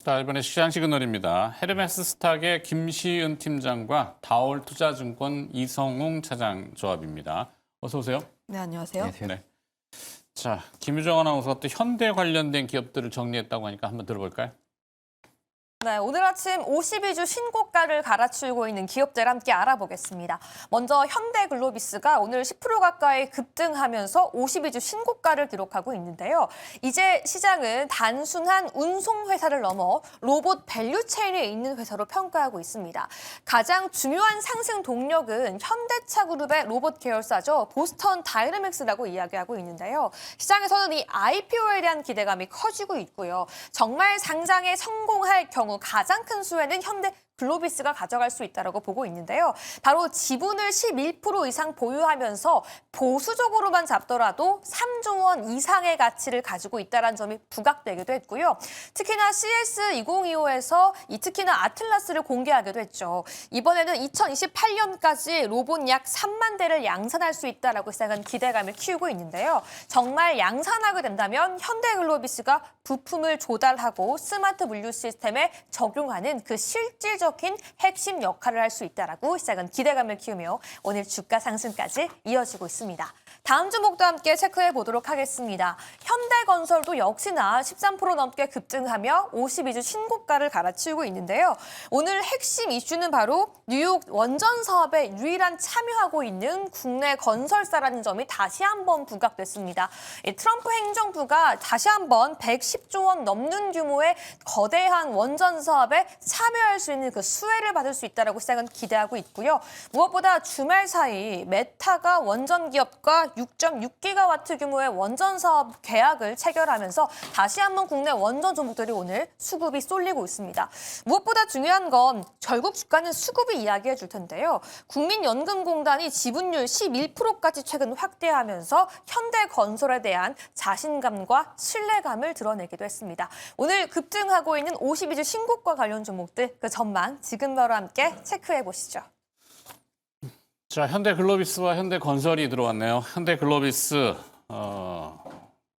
자, 이번에 시장 시그널입니다. 헤르메스 스탁의 김시은 팀장과 다올 투자증권 이성웅 차장 조합입니다. 어서 오세요. 네, 안녕하세요. 안녕하세요. 네. 자, 김유정 아나운서가 또 현대 관련된 기업들을 정리했다고 하니까 한번 들어볼까요? 네, 오늘 아침 52주 신고가를 갈아치우고 있는 기업들 함께 알아보겠습니다. 먼저 현대글로비스가 오늘 10% 가까이 급등하면서 52주 신고가를 기록하고 있는데요. 이제 시장은 단순한 운송회사를 넘어 로봇 밸류체인에 있는 회사로 평가하고 있습니다. 가장 중요한 상승 동력은 현대차 그룹의 로봇 계열사죠. 보스턴 다이내믹스라고 이야기하고 있는데요. 시장에서는 이 IPO에 대한 기대감이 커지고 있고요. 정말 상장에 성공할 경우 가장 큰 수혜는 현대글로비스가 가져갈 수 있다고 보고 있는데요. 바로 지분을 11% 이상 보유하면서 보수적으로만 잡더라도 3조 원 이상의 가치를 가지고 있다는 점이 부각되기도 했고요. 특히나 CS2025에서 특히나 아틀라스를 공개하기도 했죠. 이번에는 2028년까지 로봇 약 3만 대를 양산할 수 있다라고 시장은 기대감을 키우고 있는데요. 정말 양산하게 된다면 현대글로비스가 부품을 조달하고 스마트 물류 시스템에 적용하는 그 실질적인 핵심 역할을 할 수 있다라고 시장은 기대감을 키우며 오늘 주가 상승까지 이어지고 있습니다. 다음 주목도 함께 체크해 보도록 하겠습니다. 현대건설도 역시나 13% 넘게 급등하며 52주 신고가를 갈아치우고 있는데요. 오늘 핵심 이슈는 바로 뉴욕 원전 사업에 유일한 참여하고 있는 국내 건설사라는 점이 다시 한번 부각됐습니다. 트럼프 행정부가 다시 한번 110조 원 넘는 규모의 거대한 원전 사업에 참여할 수 있는 그 수혜를 받을 수 있다라고 시장은 기대하고 있고요. 무엇보다 주말 사이 메타가 원전 기업과 6.6기가와트 규모의 원전 사업 계약을 체결하면서 다시 한번 국내 원전 종목들이 오늘 수급이 쏠리고 있습니다. 무엇보다 중요한 건 결국 주가는 수급이 이야기해 줄 텐데요. 국민연금공단이 지분율 11%까지 최근 확대하면서 현대건설에 대한 자신감과 신뢰감을 드러내기도 했습니다. 오늘 급등하고 있는 52주 신고가 관련 종목들 그 전망 지금 바로 함께 체크해 보시죠. 자, 현대글로비스와 현대건설이 들어왔네요. 현대글로비스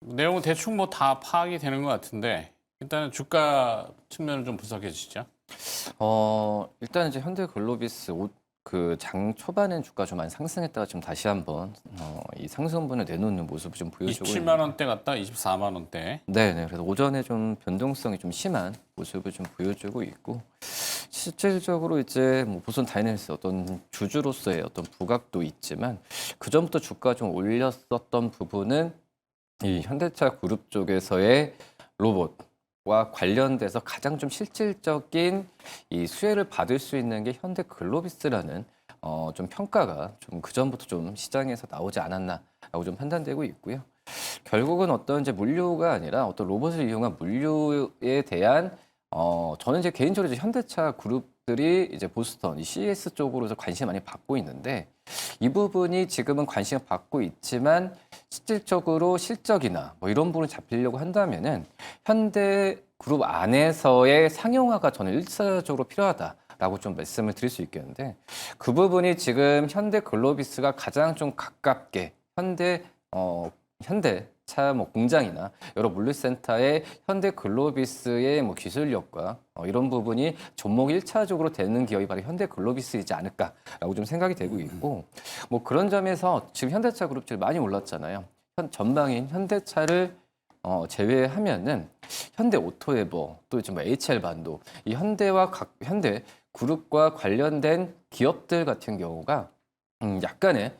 내용은 대충 뭐 다 파악이 되는 것 같은데 일단은 주가 측면을 좀 분석해 주시죠. 일단 이제 현대글로비스 그 장 초반엔 주가 좀 많이 상승했다가 지금 다시 한번 이 상승분을 내놓는 모습을 좀 보여주고 27만 원대 갔다 24만 원대. 네네. 그래서 오전에 좀 변동성이 좀 심한 모습을 좀 보여주고 있고 실질적으로 이제 뭐 보선 다이내믹스 어떤 주주로서의 어떤 부각도 있지만 그 전부터 주가 좀 올렸었던 부분은 이 현대차 그룹 쪽에서의 로봇과 관련돼서 가장 좀 실질적인 이 수혜를 받을 수 있는 게 현대글로비스라는 좀 평가가 좀 그전부터 좀 시장에서 나오지 않았나라고 좀 판단되고 있고요. 결국은 어떤 이제 물류가 아니라 어떤 로봇을 이용한 물류에 대한 저는 이제 개인적으로 이제 현대차 그룹들이 이제 보스턴, 이 CES 쪽으로서 관심을 많이 받고 있는데 이 부분이 지금은 관심을 받고 있지만 실질적으로 실적이나 뭐 이런 부분을 잡히려고 한다면은 현대 그룹 안에서의 상용화가 저는 일차적으로 필요하다라고 좀 말씀을 드릴 수 있겠는데 그 부분이 지금 현대글로비스가 가장 좀 가깝게 현대차 뭐 공장이나 여러 물류센터의 현대글로비스의 뭐 기술력과 이런 부분이 접목이 일차적으로 되는 기업이 바로 현대글로비스이지 않을까라고 좀 생각이 되고 있고 뭐 그런 점에서 지금 현대차 그룹들 많이 올랐잖아요. 전방인 현대차를 제외하면은 현대오토에버 또 이제 뭐 HL반도 이 현대와 현대 그룹과 관련된 기업들 같은 경우가 약간의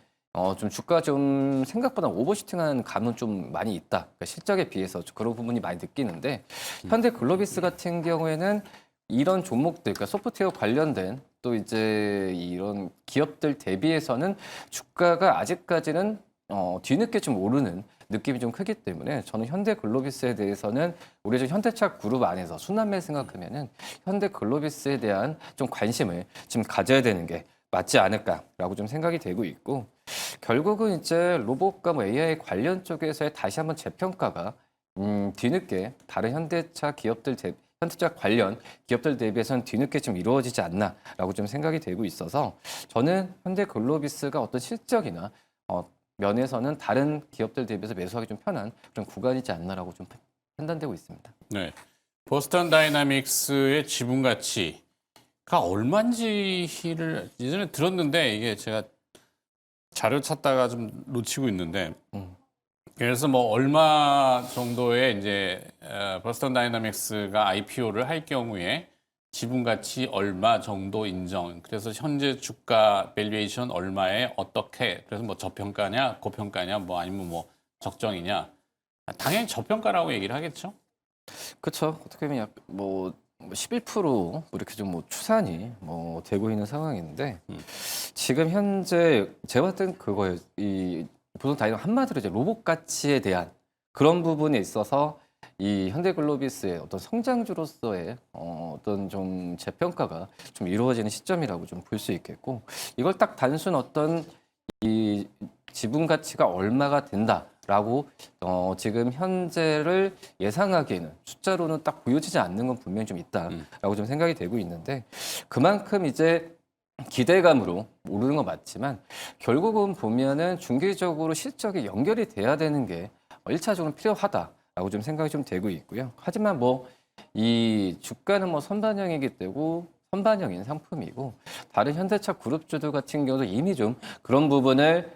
좀 주가 좀 생각보다 오버슈팅한 감은 좀 많이 있다. 그러니까 실적에 비해서 그런 부분이 많이 느끼는데 현대글로비스 같은 경우에는 이런 종목들, 그러니까 소프트웨어 관련된 또 이제 이런 기업들 대비해서는 주가가 아직까지는 뒤늦게 좀 오르는 느낌이 좀 크기 때문에 저는 현대글로비스에 대해서는 우리 좀 현대차 그룹 안에서 순환매 생각하면은 현대글로비스에 대한 좀 관심을 지금 가져야 되는 게 맞지 않을까라고 좀 생각이 되고 있고 결국은 이제 로봇과 뭐 AI 관련 쪽에서의 다시 한번 재평가가 뒤늦게 다른 현대차 현대차 관련 기업들 대비해서는 뒤늦게 좀 이루어지지 않나라고 좀 생각이 되고 있어서 저는 현대글로비스가 어떤 실적이나 면에서는 다른 기업들 대비해서 매수하기 좀 편한 그런 구간이지 않나라고 좀 판단되고 있습니다. 네. 보스턴 다이나믹스의 지분 가치가 얼마인지를 예전에 들었는데 이게 제가 자료 찾다가 좀 놓치고 있는데 그래서 뭐 얼마 정도의 이제 보스턴 다이나믹스가 IPO를 할 경우에 지분 가치 얼마 정도 인정. 그래서 현재 주가 밸류에이션 얼마에 어떻게 그래서 뭐 저평가냐, 고평가냐, 뭐 아니면 뭐 적정이냐. 당연히 저평가라고 얘기를 하겠죠. 그렇죠. 어떻게 보면 뭐 11% 이렇게 좀 뭐 추산이 뭐 되고 있는 상황인데 지금 현재 제가 봤을 땐 그거예요. 이 보통 다이너 한마디로 이제 로봇 가치에 대한 그런 부분에 있어서 이 현대글로비스의 어떤 성장주로서의 어떤 좀 재평가가 좀 이루어지는 시점이라고 좀 볼 수 있겠고 이걸 딱 단순 어떤 이 지분 가치가 얼마가 된다라고 지금 현재를 예상하기에는 숫자로는 딱 보여지지 않는 건 분명히 좀 있다라고 좀 생각이 되고 있는데 그만큼 이제 기대감으로 오르는 건 맞지만 결국은 보면은 중기적으로 실적이 연결이 돼야 되는 게 1차적으로 필요하다라고 좀 생각이 좀 되고 있고요. 하지만 뭐 이 주가는 뭐 선반영이기 때문에 선반영인 상품이고 다른 현대차 그룹주들 같은 경우도 이미 좀 그런 부분을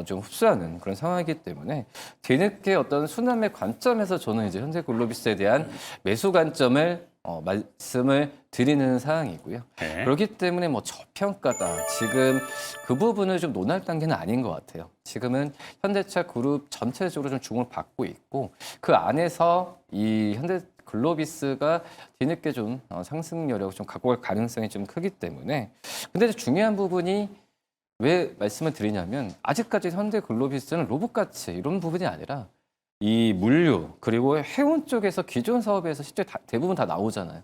좀 흡수하는 그런 상황이기 때문에 뒤늦게 어떤 순환의 관점에서 저는 이제 현대글로비스에 대한 매수 관점을 말씀을 드리는 상황이고요. 네. 그렇기 때문에 뭐 저평가다 지금 그 부분을 좀 논할 단계는 아닌 것 같아요. 지금은 현대차 그룹 전체적으로 좀 주목을 받고 있고 그 안에서 이 현대글로비스가 뒤늦게 좀 상승 여력을 좀 갖고 갈 가능성이 좀 크기 때문에 근데 중요한 부분이 왜 말씀을 드리냐면 아직까지 현대글로비스는 로봇가치 이런 부분이 아니라 이 물류 그리고 해운 쪽에서 기존 사업에서 실제 대부분 다 나오잖아요.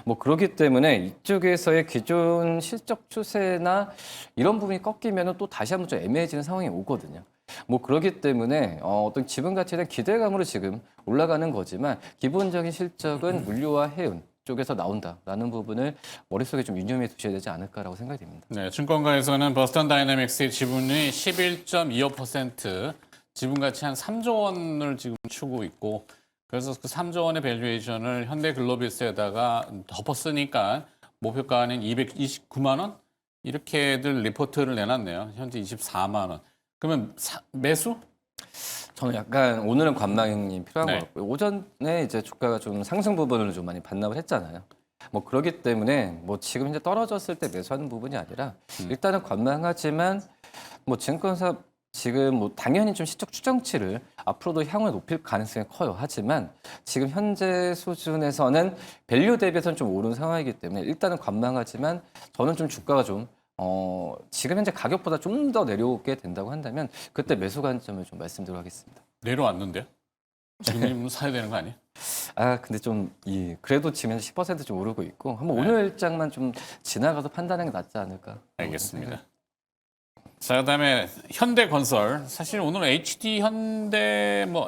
뭐 그렇기 때문에 이쪽에서의 기존 실적 추세나 이런 부분이 꺾이면 또 다시 한번 좀 애매해지는 상황이 오거든요. 뭐 그렇기 때문에 어떤 지분 가치에 대한 기대감으로 지금 올라가는 거지만 기본적인 실적은 물류와 해운 쪽에서 나온다라는 부분을 머릿속에 좀 유념해 두셔야 되지 않을까라고 생각이 됩니다. 네, 증권가에서는 보스턴 다이내믹스의 지분이 11.25%, 지분 가치 한 3조 원을 지금 추고 있고, 그래서 그 3조 원의 밸류에이션을 현대글로비스에다가 덮었으니까 목표가는 229만 원 이렇게들 리포트를 내놨네요. 현재 24만 원. 그러면 매수? 저는 약간 오늘은 관망이 필요한 네. 것 같고요. 오전에 이제 주가가 좀 상승 부분을 좀 많이 반납을 했잖아요. 뭐 그렇기 때문에 뭐 지금 현재 떨어졌을 때 매수하는 부분이 아니라 일단은 관망하지만 뭐 증권사 지금 뭐 당연히 좀 시적 추정치를 앞으로도 향후에 높일 가능성이 커요. 하지만 지금 현재 수준에서는 밸류 대비해서는 좀 오른 상황이기 때문에 일단은 관망하지만 저는 좀 주가가 좀 지금 현재 가격보다 좀 더 내려오게 된다고 한다면 그때 매수 관점을 좀 말씀드리도록 하겠습니다. 내려왔는데요? 지금 사야 되는 거 아니에요? 아 근데 좀 그래도 지금 현재 10%좀 오르고 있고 한번 오늘 일장만 좀 지나가서 판단하는 게 낫지 않을까. 알겠습니다. 자, 그다음에 현대건설. 사실 오늘 HD 현대 뭐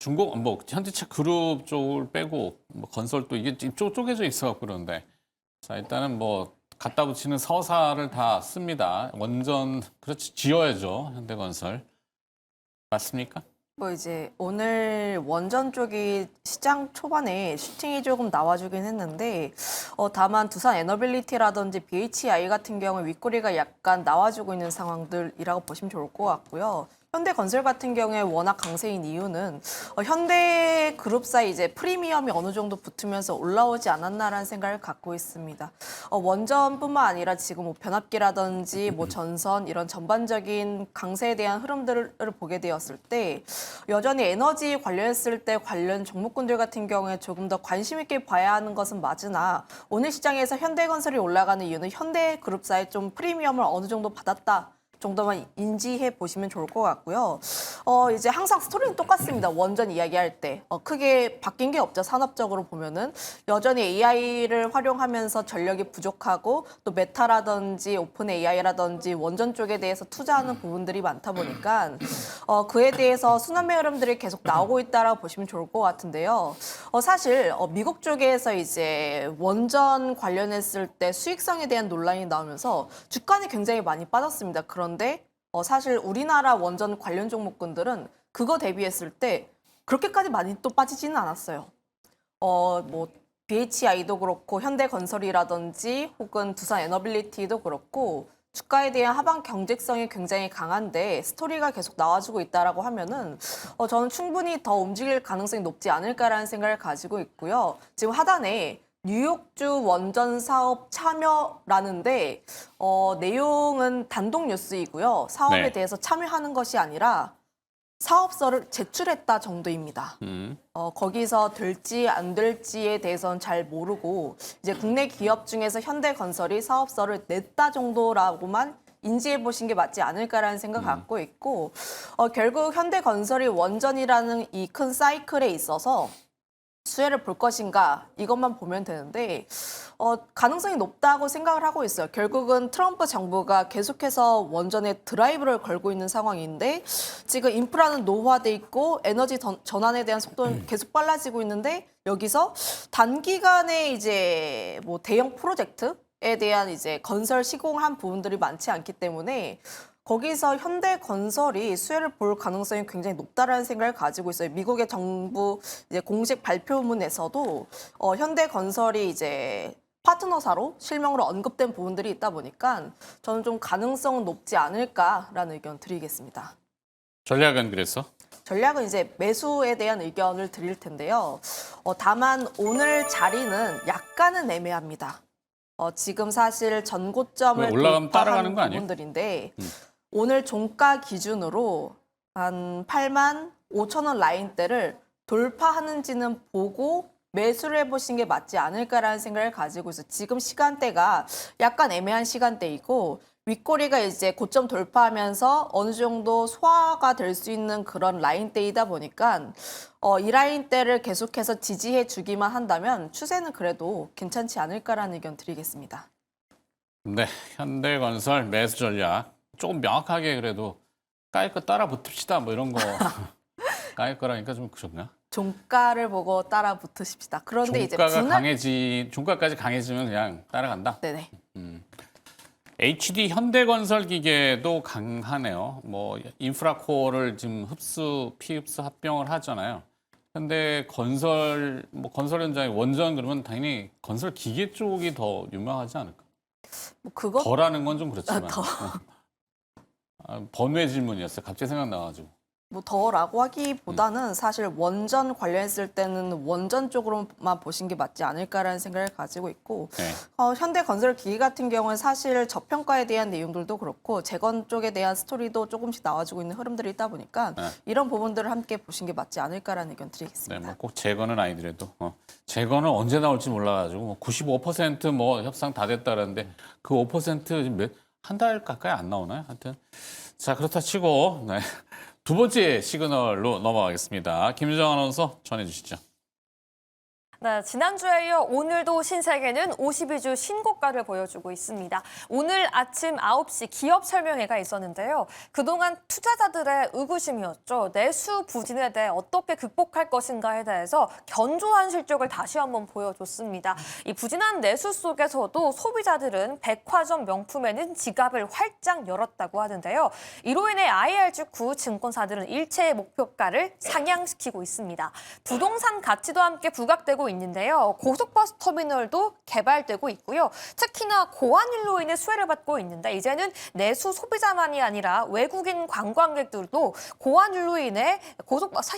중국 뭐 현대차 그룹 쪽을 빼고 뭐 건설도 이게 쪼개져 있어갖고 그런데 자 일단은 뭐 갖다 붙이는 서사를 다 씁니다. 원전 그렇지 지어야죠 현대건설 맞습니까? 뭐 이제 오늘 원전 쪽이 시장 초반에 슈팅이 조금 나와주긴 했는데 다만 두산 에너빌리티라든지 BHI 같은 경우 윗꼬리가 약간 나와주고 있는 상황들이라고 보시면 좋을 것 같고요. 현대건설 같은 경우에 워낙 강세인 이유는 현대그룹사 이제 프리미엄이 어느 정도 붙으면서 올라오지 않았나라는 생각을 갖고 있습니다. 원전뿐만 아니라 지금 뭐 변압기라든지 뭐 전선 이런 전반적인 강세에 대한 흐름들을 보게 되었을 때 여전히 에너지 관련했을 때 관련 종목군들 같은 경우에 조금 더 관심 있게 봐야 하는 것은 맞으나 오늘 시장에서 현대건설이 올라가는 이유는 현대그룹사의 좀 프리미엄을 어느 정도 받았다. 정도만 인지해 보시면 좋을 것 같고요. 이제 항상 스토리는 똑같습니다. 원전 이야기할 때 크게 바뀐 게 없죠. 산업적으로 보면은 여전히 AI를 활용하면서 전력이 부족하고 또 메타라든지 오픈 AI라든지 원전 쪽에 대해서 투자하는 부분들이 많다 보니까 그에 대해서 순환매 흐름들이 계속 나오고 있다라고 보시면 좋을 것 같은데요. 사실 미국 쪽에서 이제 원전 관련했을 때 수익성에 대한 논란이 나오면서 주가는 굉장히 많이 빠졌습니다. 그런데 사실 우리나라 원전 관련 종목군들은 그거 대비했을 때 그렇게까지 많이 또 빠지지는 않았어요. 뭐 BHI도 그렇고 현대건설이라든지 혹은 두산 에너빌리티도 그렇고 주가에 대한 하방 경직성이 굉장히 강한데 스토리가 계속 나와주고 있다라고 하면은 저는 충분히 더 움직일 가능성이 높지 않을까라는 생각을 가지고 있고요. 지금 하단에 뉴욕주 원전 사업 참여라는데 내용은 단독 뉴스이고요. 사업에 네. 대해서 참여하는 것이 아니라 사업서를 제출했다 정도입니다. 거기서 될지 안 될지에 대해서는 잘 모르고 이제 국내 기업 중에서 현대건설이 사업서를 냈다 정도라고만 인지해 보신 게 맞지 않을까라는 생각 갖고 있고 결국 현대건설이 원전이라는 이 큰 사이클에 있어서 수혜를 볼 것인가 이것만 보면 되는데 가능성이 높다고 생각을 하고 있어요. 결국은 트럼프 정부가 계속해서 원전에 드라이브를 걸고 있는 상황인데 지금 인프라는 노후화돼 있고 에너지 전환에 대한 속도는 계속 빨라지고 있는데 여기서 단기간에 이제 뭐 대형 프로젝트에 대한 이제 건설 시공한 부분들이 많지 않기 때문에 거기서 현대건설이 수혜를 볼 가능성이 굉장히 높다라는 생각을 가지고 있어요. 미국의 정부 이제 공식 발표문에서도 현대건설이 이제 파트너사로 실명으로 언급된 부분들이 있다 보니까 저는 좀 가능성은 높지 않을까라는 의견 드리겠습니다. 전략은 그래서? 전략은 이제 매수에 대한 의견을 드릴 텐데요. 다만 오늘 자리는 약간은 애매합니다. 지금 사실 전고점을 올라가면 따라가는 돌파한 거 아니에요? 부분들인데 오늘 종가 기준으로 한 8만 5천 원 라인대를 돌파하는지는 보고 매수를 해보신 게 맞지 않을까라는 생각을 가지고 있어요. 지금 시간대가 약간 애매한 시간대이고 윗꼬리가 이제 고점 돌파하면서 어느 정도 소화가 될 수 있는 그런 라인대이다 보니까 이 라인대를 계속해서 지지해 주기만 한다면 추세는 그래도 괜찮지 않을까라는 의견 드리겠습니다. 네, 현대건설 매수 전략 조금 명확하게 그래도 까일 거 따라 붙읍시다 뭐 이런 거 까일 거라니까 좀 그런가? 종가를 보고 따라 붙으십시다. 그런데 이제 종가가 종가까지 강해지면 그냥 따라간다. 네네. HD 현대건설 기계도 강하네요. 뭐 인프라코어를 지금 피흡수 합병을 하잖아요. 현대건설 건설 현장의 원전 그러면 당연히 건설 기계 쪽이 더 유명하지 않을까? 뭐 그것 더라는 건 좀 그렇지만. 번외 질문이었어요. 갑자기 생각나가지고. 뭐 더라고 하기보다는 사실 원전 관련했을 때는 원전 쪽으로만 보신 게 맞지 않을까라는 생각을 가지고 있고 네. 현대건설기계 같은 경우는 사실 저평가에 대한 내용들도 그렇고 재건 쪽에 대한 스토리도 조금씩 나와주고 있는 흐름들이 있다 보니까 네. 이런 부분들을 함께 보신 게 맞지 않을까라는 의견 네, 드리겠습니다. 뭐 꼭 재건은 아니더라도 재건은 언제 나올지 몰라가지고 95% 협상 다 됐다라는데 그 5% 지금 한 달 가까이 안 나오나요? 하여튼 자 그렇다 치고 네. 두 번째 시그널로 넘어가겠습니다. 김유정 아나운서 전해주시죠. 네, 지난주에 이어 오늘도 신세계는 52주 신고가를 보여주고 있습니다. 오늘 아침 9시 기업 설명회가 있었는데요. 그동안 투자자들의 의구심이었죠. 내수 부진에 대해 어떻게 극복할 것인가에 대해서 견조한 실적을 다시 한번 보여줬습니다. 이 부진한 내수 속에서도 소비자들은 백화점 명품에는 지갑을 활짝 열었다고 하는데요. 이로 인해 IR 직후 증권사들은 일체의 목표가를 상향시키고 있습니다. 부동산 가치도 함께 부각되고 있는데요. 고속버스 터미널도 개발되고 있고요. 특히나 고환율로 인해 수혜를 받고 있는데 이제는 내수 소비자만이 아니라 외국인 관광객들도 고환율로 인해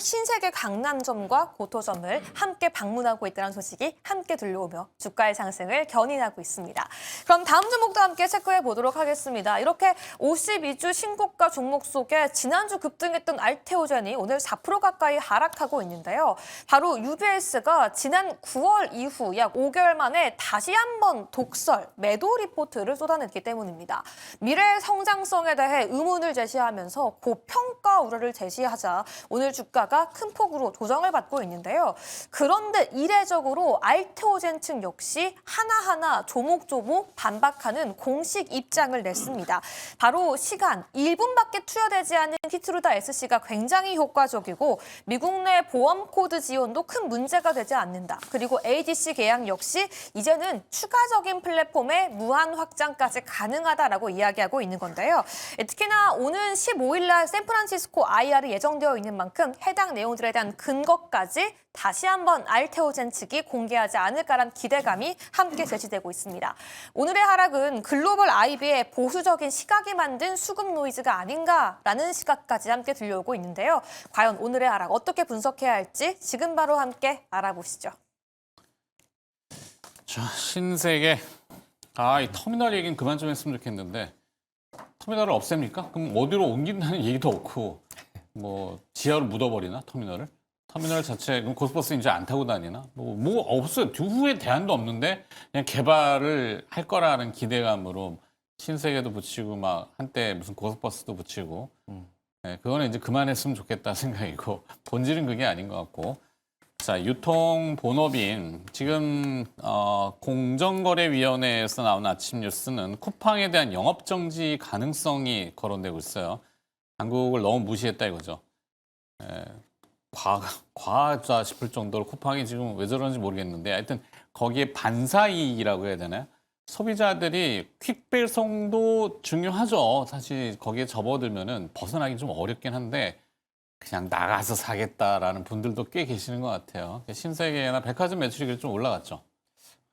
신세계 강남점과 고토점을 함께 방문하고 있다는 소식이 함께 들려오며 주가의 상승을 견인하고 있습니다. 그럼 다음 종목도 함께 체크해 보도록 하겠습니다. 이렇게 52주 신고가 종목 속에 지난주 급등했던 알테오젠이 오늘 4% 가까이 하락하고 있는데요. 바로 UBS가 지난 9월 이후 약 5개월 만에 다시 한번 독설, 매도 리포트를 쏟아냈기 때문입니다. 미래 성장성에 대해 의문을 제시하면서 고평가 우려를 제시하자 오늘 주가가 큰 폭으로 조정을 받고 있는데요. 그런데 이례적으로 알테오젠 측 역시 하나하나 조목조목 반박하는 공식 입장을 냈습니다. 바로 시간 1분밖에 투여되지 않은 키트루다 SC가 굉장히 효과적이고 미국 내 보험 코드 지원도 큰 문제가 되지 않는다. 있습니다. 그리고 ADC 계약 역시 이제는 추가적인 플랫폼의 무한 확장까지 가능하다라고 이야기하고 있는 건데요. 특히나 오는 15일 날 샌프란시스코 IR이 예정되어 있는 만큼 해당 내용들에 대한 근거까지 다시 한번 알테오젠 측이 공개하지 않을까란 기대감이 함께 제시되고 있습니다. 오늘의 하락은 글로벌 IB의 보수적인 시각이 만든 수급 노이즈가 아닌가라는 시각까지 함께 들려오고 있는데요. 과연 오늘의 하락 어떻게 분석해야 할지 지금 바로 함께 알아보시죠. 자, 신세계. 이 터미널 얘기는 그만 좀 했으면 좋겠는데 터미널을 없앱니까? 그럼 어디로 옮긴다는 얘기도 없고 뭐 지하로 묻어버리나 터미널을? 터미널 자체 그럼 고속버스 이제 안 타고 다니나? 뭐 없어요. 후에 대안도 없는데 그냥 개발을 할 거라는 기대감으로 신세계도 붙이고 막 한때 무슨 고속버스도 붙이고 네, 그거는 이제 그만했으면 좋겠다 생각이고 본질은 그게 아닌 것 같고 자 유통 본업인 지금 공정거래위원회에서 나온 아침 뉴스는 쿠팡에 대한 영업정지 가능성이 거론되고 있어요. 한국을 너무 무시했다 이거죠. 예, 과하다 싶을 정도로 쿠팡이 지금 왜 저러는지 모르겠는데 하여튼 거기에 반사이익이라고 해야 되나요? 소비자들이 퀵 배송도 중요하죠. 사실 거기에 접어들면은 벗어나기 좀 어렵긴 한데 그냥 나가서 사겠다라는 분들도 꽤 계시는 것 같아요. 신세계나 백화점 매출이 좀 올라갔죠.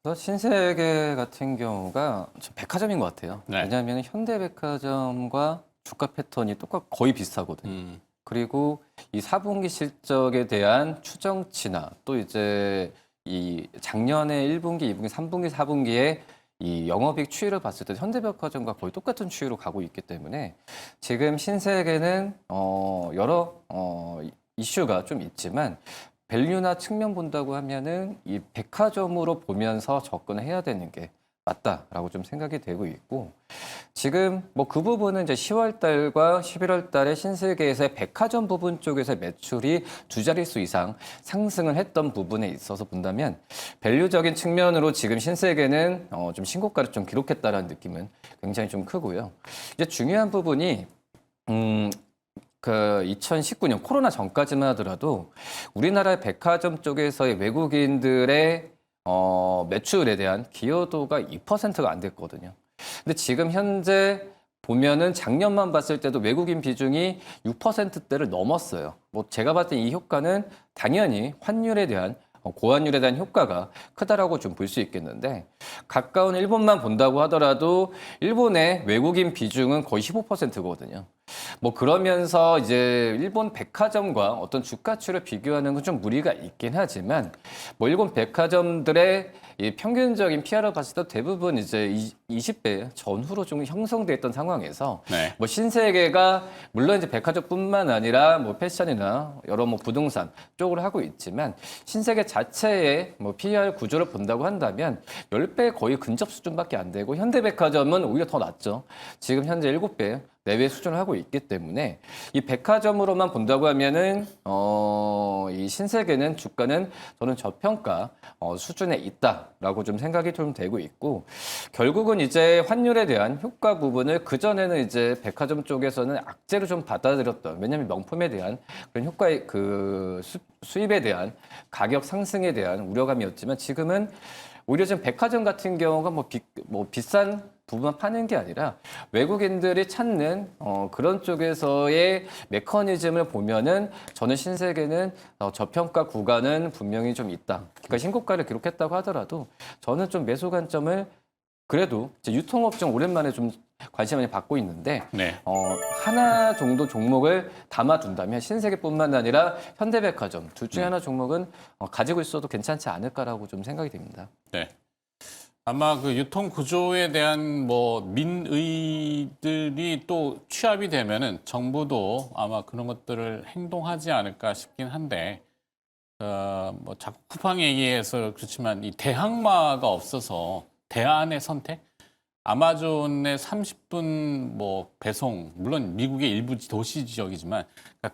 그래서 신세계 같은 경우가 좀 백화점인 것 같아요. 네. 왜냐하면 현대백화점과 주가 패턴이 거의 비슷하거든요. 그리고 이 4분기 실적에 대한 추정치나 또 이제 이 작년에 1분기, 2분기, 3분기, 4분기에 이 영업이익 추이를 봤을 때 현대백화점과 거의 똑같은 추이로 가고 있기 때문에 지금 신세계는 여러 이슈가 좀 있지만 밸류나 측면 본다고 하면은 이 백화점으로 보면서 접근을 해야 되는 게 맞다라고 좀 생각이 되고 있고 지금 뭐 그 부분은 이제 10월 달과 11월 달에 신세계에서의 백화점 부분 쪽에서 매출이 두 자릿수 이상 상승을 했던 부분에 있어서 본다면 밸류적인 측면으로 지금 신세계는 좀 신고가를 좀 기록했다라는 느낌은 굉장히 좀 크고요. 이제 중요한 부분이 그 2019년 코로나 전까지만 하더라도 우리나라의 백화점 쪽에서의 외국인들의 매출에 대한 기여도가 2%가 안 됐거든요. 근데 지금 현재 보면은 작년만 봤을 때도 외국인 비중이 6%대를 넘었어요. 뭐 제가 봤을 때 이 효과는 당연히 환율에 대한 고환율에 대한 효과가 크다라고 좀 볼 수 있겠는데 가까운 일본만 본다고 하더라도 일본의 외국인 비중은 거의 15%거든요. 뭐 그러면서 이제 일본 백화점과 어떤 주가추를 비교하는 건 좀 무리가 있긴 하지만 뭐 일본 백화점들의 이 평균적인 PR을 봤을 때 대부분 이제 20배 전후로 좀 형성돼 있던 상황에서 네. 뭐 신세계가 물론 이제 백화점뿐만 아니라 뭐 패션이나 여러 뭐 부동산 쪽으로 하고 있지만 신세계 자체의 뭐 PR 구조를 본다고 한다면 10배 거의 근접 수준밖에 안 되고 현대백화점은 오히려 더 낮죠. 지금 현재 7배 내외 수준을 하고 있기 때문에 이 백화점으로만 본다고 하면은 이 신세계는 주가는 저는 저평가 수준에 있다라고 좀 생각이 좀 되고 있고 결국은 이제 환율에 대한 효과 부분을 그 전에는 이제 백화점 쪽에서는 악재로 좀 받아들였던 왜냐하면 명품에 대한 그런 효과의 그 수입에 대한 가격 상승에 대한 우려감이었지만 지금은 오히려 지금 백화점 같은 경우가 뭐 비싼 부분만 파는 게 아니라 외국인들이 찾는 그런 쪽에서의 메커니즘을 보면은 저는 신세계는 저평가 구간은 분명히 좀 있다. 그러니까 신고가를 기록했다고 하더라도 저는 좀 매수 관점을 그래도 이제 유통업종 오랜만에 좀 관심을 많이 받고 있는데 네. 하나 정도 종목을 담아둔다면 신세계뿐만 아니라 현대백화점 둘 중에 하나 종목은 가지고 있어도 괜찮지 않을까라고 좀 생각이 됩니다. 네. 아마 그 유통 구조에 대한 뭐 민의들이 또 취합이 되면은 정부도 아마 그런 것들을 행동하지 않을까 싶긴 한데 뭐 자꾸 쿠팡 얘기해서 그렇지만 이 대항마가 없어서 대안의 선택 아마존의 30분 뭐 배송 물론 미국의 일부 도시 지역이지만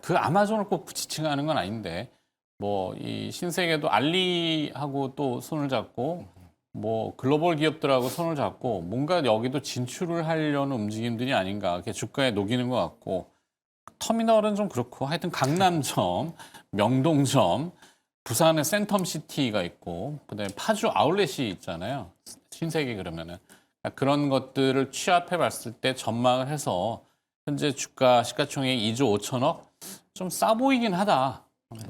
그 아마존을 꼭 지칭하는 건 아닌데 뭐 이 신세계도 알리하고 또 손을 잡고 뭐 글로벌 기업들하고 손을 잡고 뭔가 여기도 진출을 하려는 움직임들이 아닌가 이렇게 주가에 녹이는 것 같고 터미널은 좀 그렇고 하여튼 강남점, 명동점 부산에 센텀시티가 있고 그다음에 파주 아울렛이 있잖아요. 신세계 그러면은 그런 것들을 취합해 봤을 때 전망을 해서 현재 주가 시가총액 2조 5천억 좀 싸 보이긴 하다.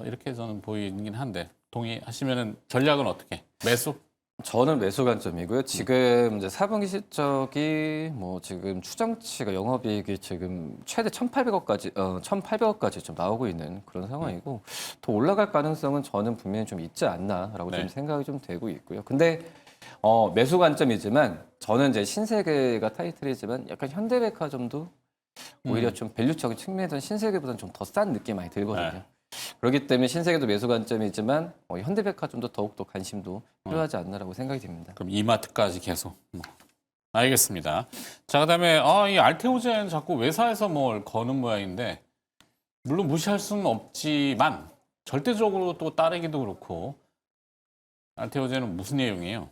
이렇게 저는 보이긴 한데 동의하시면은 전략은 어떻게? 매수? 저는 매수 관점이고요. 지금 이제 4분기 실적이 뭐 지금 추정치가 영업이익이 지금 최대 1,800억까지 1,800억까지 좀 나오고 있는 그런 상황이고 더 올라갈 가능성은 저는 분명히 좀 있지 않나라고 네. 좀 생각이 좀 되고 있고요. 근데 매수 관점이지만 저는 이제 신세계가 타이틀이지만 약간 현대백화점도 오히려 좀 밸류적인 측면에서는 신세계보다는 좀 더 싼 느낌이 많이 들거든요. 네. 그렇기 때문에 신세계도 매수 관점이지만 현대백화점도 더욱더 관심도 필요하지 않나라고 생각이 듭니다. 그럼 이마트까지 계속. 알겠습니다. 자, 그다음에 이 알테오젠 자꾸 외사에서 뭘 거는 모양인데 물론 무시할 수는 없지만 절대적으로 또 따르기도 그렇고 알테오젠은 무슨 내용이에요?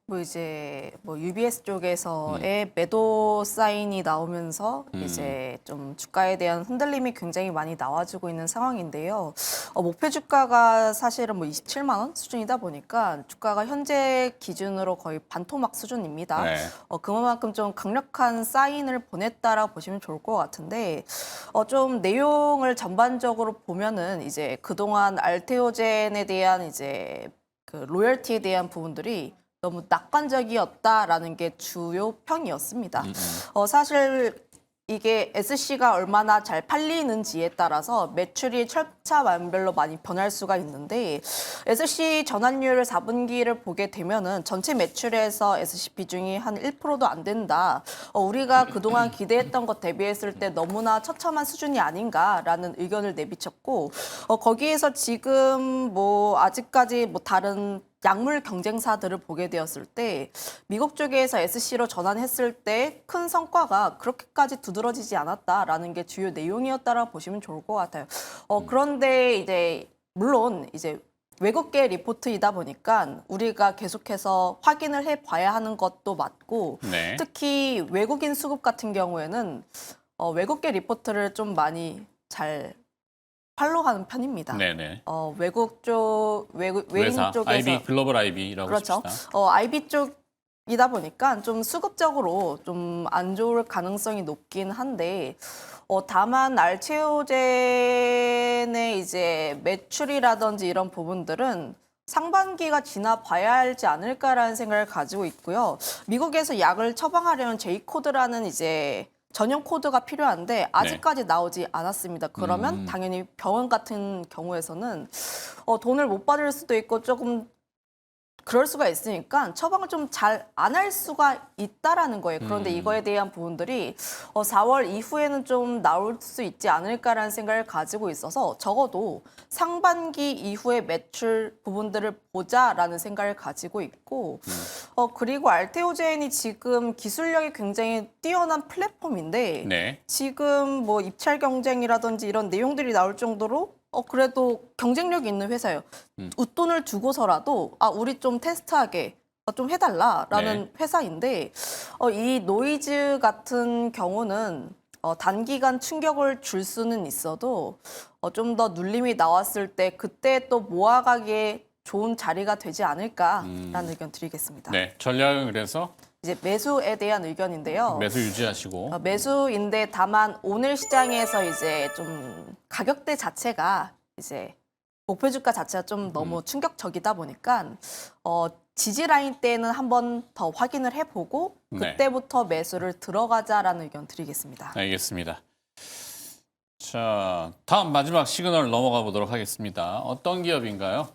뭐 이제 뭐 UBS 쪽에서의 매도 사인이 나오면서 이제 좀 주가에 대한 흔들림이 굉장히 많이 나와주고 있는 상황인데요. 목표 주가가 사실은 뭐 27만 원 수준이다 보니까 주가가 현재 기준으로 거의 반토막 수준입니다. 네. 그만큼 좀 강력한 사인을 보냈다라 보시면 좋을 것 같은데 좀 내용을 전반적으로 보면은 이제 그동안 알테오젠에 대한 이제 그 로열티에 대한 부분들이 너무 낙관적이었다라는 게 주요 평이었습니다. 사실 이게 SC가 얼마나 잘 팔리는지에 따라서 매출이 철차만별로 많이 변할 수가 있는데 SC 전환율 4분기를 보게 되면은 전체 매출에서 SC 비중이 한 1%도 안 된다. 우리가 그동안 기대했던 것 대비했을 때 너무나 처참한 수준이 아닌가라는 의견을 내비쳤고 거기에서 지금 뭐 아직까지 뭐 다른 약물 경쟁사들을 보게 되었을 때 미국 쪽에서 SC로 전환했을 때 큰 성과가 그렇게까지 두드러지지 않았다라는 게 주요 내용이었다라 보시면 좋을 것 같아요. 그런데 이제 물론 이제 외국계 리포트이다 보니까 우리가 계속해서 확인을 해봐야 하는 것도 맞고 네. 특히 외국인 수급 같은 경우에는 외국계 리포트를 좀 많이 잘 팔로우하는 편입니다. 네네. 외국 쪽 외인 외사 쪽에서 IB 글로벌 IB라고 그렇죠. 칩시다. IB 쪽이다 보니까 좀 수급적으로 좀 안 좋을 가능성이 높긴 한데 다만 알체오젠의 이제 매출이라든지 이런 부분들은 상반기가 지나 봐야 하지 않을까라는 생각을 가지고 있고요. 미국에서 약을 처방하려면 J코드라는 이제 전용 코드가 필요한데 아직까지 나오지 않았습니다. 그러면 당연히 병원 같은 경우에서는 돈을 못 받을 수도 있고 조금 그럴 수가 있으니까 처방을 좀 잘 안 할 수가 있다라는 거예요. 그런데 이거에 대한 부분들이 4월 이후에는 좀 나올 수 있지 않을까라는 생각을 가지고 있어서 적어도 상반기 이후의 매출 부분들을 보자라는 생각을 가지고 있고 그리고 알테오젠이 지금 기술력이 굉장히 뛰어난 플랫폼인데 네. 지금 뭐 입찰 경쟁이라든지 이런 내용들이 나올 정도로 그래도 경쟁력이 있는 회사예요. 웃돈을 주고서라도 우리 좀 테스트하게 좀 해달라라는 회사인데 이 노이즈 같은 경우는 단기간 충격을 줄 수는 있어도 좀 더 눌림이 나왔을 때 그때 또 모아가기에 좋은 자리가 되지 않을까라는 의견 드리겠습니다. 네. 전략은 그래서 이제 매수에 대한 의견인데요. 매수 유지하시고. 매수인데 다만 오늘 시장에서 이제 좀 가격대 자체가 이제 목표 주가 자체가 좀 너무 충격적이다 보니까 지지 라인 때는 한번 더 확인을 해보고 네. 그때부터 매수를 들어가자라는 의견 드리겠습니다. 알겠습니다. 자, 다음 마지막 시그널 넘어가 보도록 하겠습니다. 어떤 기업인가요?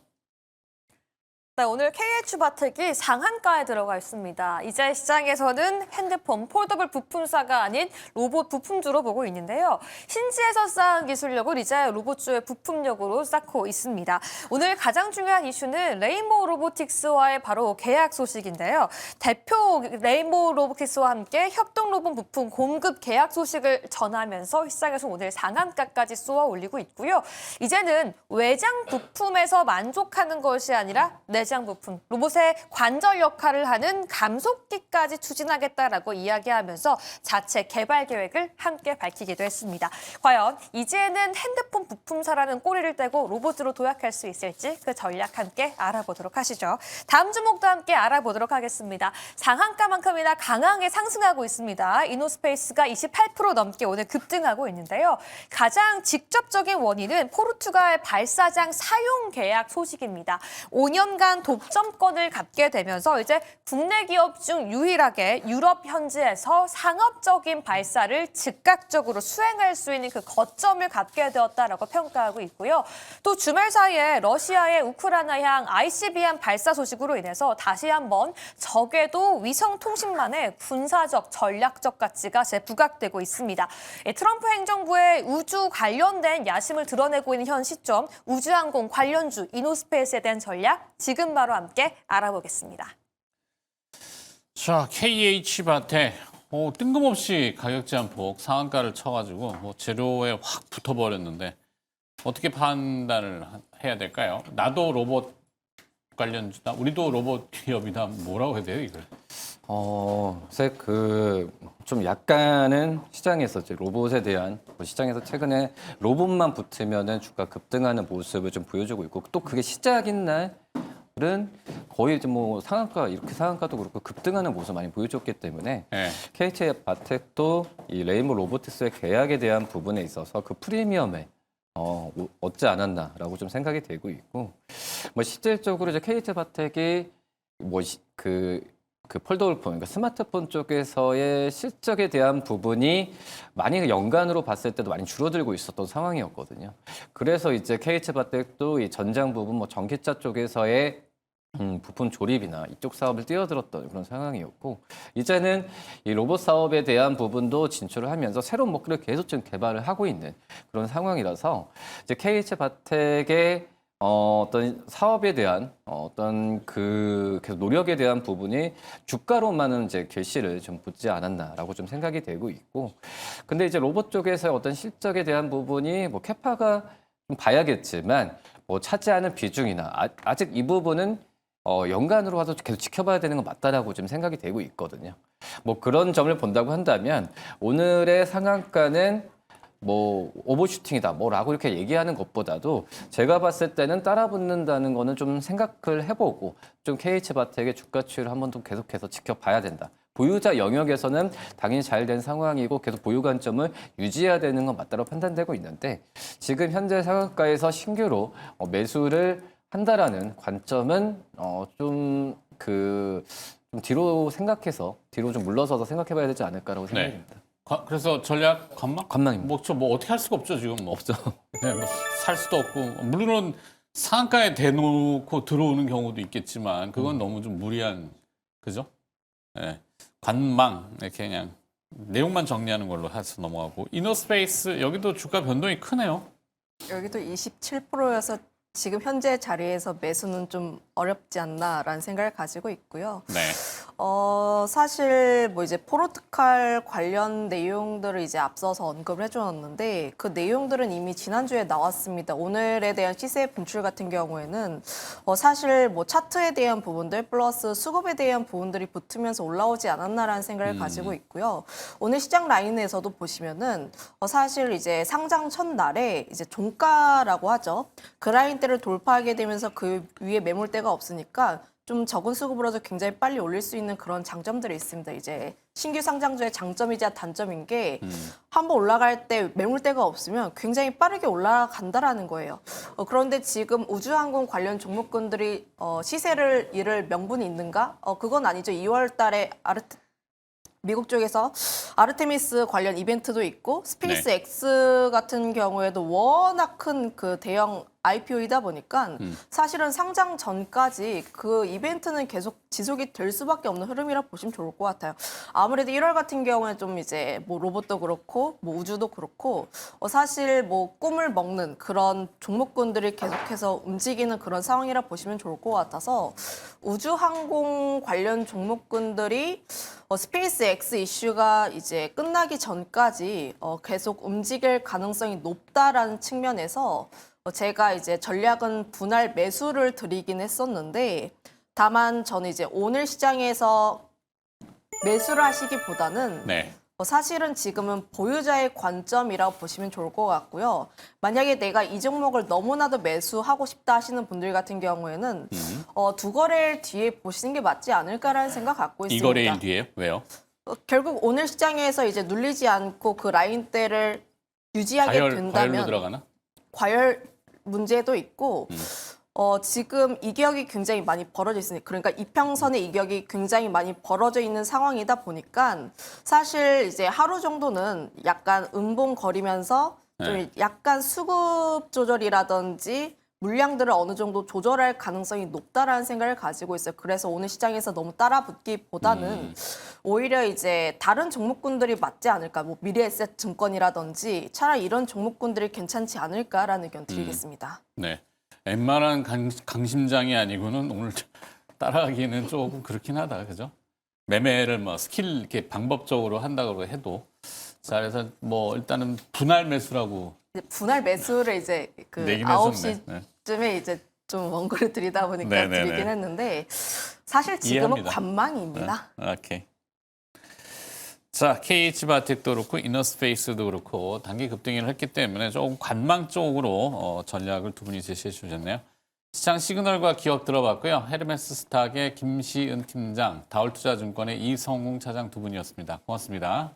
네, 오늘 KH바텍이 상한가에 들어가 있습니다. 이제 시장에서는 핸드폰, 폴더블 부품사가 아닌 로봇 부품주로 보고 있는데요. 신지에서 쌓은 기술력을 이제 로봇주의 부품력으로 쌓고 있습니다. 오늘 가장 중요한 이슈는 레인보우 로보틱스와의 바로 계약 소식인데요. 대표 레인보우 로보틱스와 함께 협동 로봇 부품 공급 계약 소식을 전하면서 시장에서 오늘 상한가까지 쏘아 올리고 있고요. 이제는 외장 부품에서 만족하는 것이 아니라 내 내장 부품, 로봇의 관절 역할을 하는 감속기까지 추진하겠다라고 이야기하면서 자체 개발 계획을 함께 밝히기도 했습니다. 과연 이제는 핸드폰 부품사라는 꼬리를 떼고 로봇으로 도약할 수 있을지 그 전략 함께 알아보도록 하시죠. 다음 주목도 함께 알아보도록 하겠습니다. 상한가만큼이나 강하게 상승하고 있습니다. 이노스페이스가 28% 넘게 오늘 급등하고 있는데요. 가장 직접적인 원인은 포르투갈 발사장 사용 계약 소식입니다. 5년간 독점권을 갖게 되면서 이제 국내 기업 중 유일하게 유럽 현지에서 상업적인 발사를 즉각적으로 수행할 수 있는 그 거점을 갖게 되었다라고 평가하고 있고요. 또 주말 사이에 러시아의 우크라이나향 ICBM 발사 소식으로 인해서 다시 한번 적에도 위성 통신만의 군사적, 전략적 가치가 재부각되고 있습니다. 트럼프 행정부의 우주 관련된 야심을 드러내고 있는 현 시점, 우주항공 관련주 이노스페이스에 대한 전략 지금 바로 함께 알아보겠습니다. 자, KH바텍 뜬금없이 가격 제한폭 상한가를 쳐가지고 재료에 확 붙어버렸는데 어떻게 판단을 해야 될까요? 나도 로봇 관련주다, 우리도 로봇 기업이다, 뭐라고 해야 돼요 이걸? 글쎄 좀 약간은 시장에서 이제 로봇에 대한 시장에서 최근에 로봇만 붙으면은 주가 급등하는 모습을 좀 보여주고 있고 또 그게 시작인 날은 거의 이제 뭐 상한가 이렇게 상한가도 그렇고 급등하는 모습 많이 보여줬기 때문에 네. KH바텍도 이 레인보 로보틱스의 계약에 대한 부분에 있어서 그 프리미엄에 얻지 않았나라고 좀 생각이 되고 있고 뭐 실질적으로 이제 KH바텍이 그 폴더블 폰, 그러니까 스마트폰 쪽에서의 실적에 대한 부분이 많이 연간으로 봤을 때도 많이 줄어들고 있었던 상황이었거든요. 그래서 이제 KH바텍도 이 전장 부분, 뭐 전기차 쪽에서의 부품 조립이나 이쪽 사업을 뛰어들었던 그런 상황이었고 이제는 이 로봇 사업에 대한 부분도 진출을 하면서 새로운 목표를 계속 지금 개발을 하고 있는 그런 상황이라서 이제 KH바텍의 어떤 사업에 대한 어떤 그 계속 노력에 대한 부분이 주가로만은 이제 결실을 좀 붙지 않았나라고 좀 생각이 되고 있고 근데 이제 로봇 쪽에서의 어떤 실적에 대한 부분이 뭐 캐파가 좀 봐야겠지만 뭐 차지하는 비중이나 아직 이 부분은 연간으로 와서 계속 지켜봐야 되는 건 맞다라고 좀 생각이 되고 있거든요. 뭐 그런 점을 본다고 한다면 오늘의 상한가는 뭐 오버슈팅이다 뭐라고 이렇게 얘기하는 것보다도 제가 봤을 때는 따라붙는다는 거는 좀 생각을 해보고 좀 KH바텍의 주가 추이를 한 번 더 계속해서 지켜봐야 된다. 보유자 영역에서는 당연히 잘 된 상황이고 계속 보유 관점을 유지해야 되는 건 맞다고 판단되고 있는데 지금 현재 상한가에서 신규로 매수를 한다라는 관점은 좀 뒤로 생각해서 뒤로 좀 물러서서 생각해봐야 되지 않을까라고 생각이 듭니다. 그래서 전략 관망? 관망입니다. 뭐 어떻게 할 수가 없죠 지금 뭐. 없죠. 네, 뭐 살 수도 없고 물론 상한가에 대놓고 들어오는 경우도 있겠지만 그건 너무 좀 무리한 그죠? 네. 관망 이렇게 그냥 내용만 정리하는 걸로 해서 넘어가고 이노스페이스 여기도 주가 변동이 크네요. 여기도 27%여서 지금 현재 자리에서 매수는 좀 어렵지 않나라는 생각을 가지고 있고요. 네. 사실 뭐 이제 포르투갈 관련 내용들을 이제 앞서서 언급을 해주었는데 그 내용들은 이미 지난주에 나왔습니다. 오늘에 대한 시세 분출 같은 경우에는 사실 뭐 차트에 대한 부분들 플러스 수급에 대한 부분들이 붙으면서 올라오지 않았나라는 생각을 가지고 있고요. 오늘 시장 라인에서도 보시면은 사실 이제 상장 첫날에 이제 종가라고 하죠. 그 라인대를 돌파하게 되면서 그 위에 매물대가 없으니까 좀 적은 수급으로도 굉장히 빨리 올릴 수 있는 그런 장점들이 있습니다. 이제 신규 상장주의 장점이자 단점인 게 한번 올라갈 때 매물대가 없으면 굉장히 빠르게 올라간다라는 거예요. 그런데 지금 우주항공 관련 종목군들이 시세를 잃을 명분이 있는가? 그건 아니죠. 2월 달에 미국 쪽에서 아르테미스 관련 이벤트도 있고 스페이스 X 같은 경우에도 워낙 큰 그 대형 IPO이다 보니까 사실은 상장 전까지 그 이벤트는 계속 지속이 될 수밖에 없는 흐름이라 보시면 좋을 것 같아요. 아무래도 1월 같은 경우에 좀 이제 뭐 로봇도 그렇고 뭐 우주도 그렇고 사실 뭐 꿈을 먹는 그런 종목군들이 계속해서 움직이는 그런 상황이라 보시면 좋을 것 같아서 우주항공 관련 종목군들이 스페이스 X 이슈가 이제 끝나기 전까지 계속 움직일 가능성이 높다라는 측면에서 제가 이제 전략은 분할 매수를 드리긴 했었는데 다만 저는 이제 오늘 시장에서 매수를 하시기보다는 네. 사실은 지금은 보유자의 관점이라고 보시면 좋을 것 같고요. 만약에 내가 이 종목을 너무나도 매수하고 싶다 하시는 분들 같은 경우에는 두 거래일 뒤에 보시는 게 맞지 않을까라는 생각 갖고 있습니다. 이 거래일 뒤에요? 왜요? 결국 오늘 시장에서 이제 눌리지 않고 그 라인대를 유지하게 과열로 된다면 들어가나? 과열 문제도 있고 지금 이격이 굉장히 많이 벌어져 있으니까 그러니까 이평선의 이격이 굉장히 많이 벌어져 있는 상황이다 보니까 사실 이제 하루 정도는 약간 음봉거리면서 좀 네. 약간 수급 조절이라든지 물량들을 어느 정도 조절할 가능성이 높다라는 생각을 가지고 있어요. 그래서 오늘 시장에서 너무 따라붙기보다는 오히려 이제 다른 종목군들이 맞지 않을까, 뭐 미래에셋 증권이라든지 차라리 이런 종목군들이 괜찮지 않을까라는 의견 드리겠습니다. 네. 웬만한 강심장이 아니고는 오늘 따라가기는 조금 그렇긴 하다, 그죠? 매매를 뭐 스킬 이렇게 방법적으로 한다고 해도 자 그래서 뭐 일단은 분할 매수라고 이제 분할 매수를 이제 그 내긴 9시쯤에 했었네. 이제 좀 원고를 드리다 보니까 네네네. 드리긴 했는데 사실 지금은 이해합니다. 관망입니다. 오케이. 자, KH바텍도 그렇고 이너스페이스도 그렇고 단기 급등을 했기 때문에 조금 관망 쪽으로 전략을 두 분이 제시해 주셨네요. 시장 시그널과 기업 들어봤고요. 헤르메스 스탁의 김시은 팀장, 다올투자증권의 이성웅 차장 두 분이었습니다. 고맙습니다.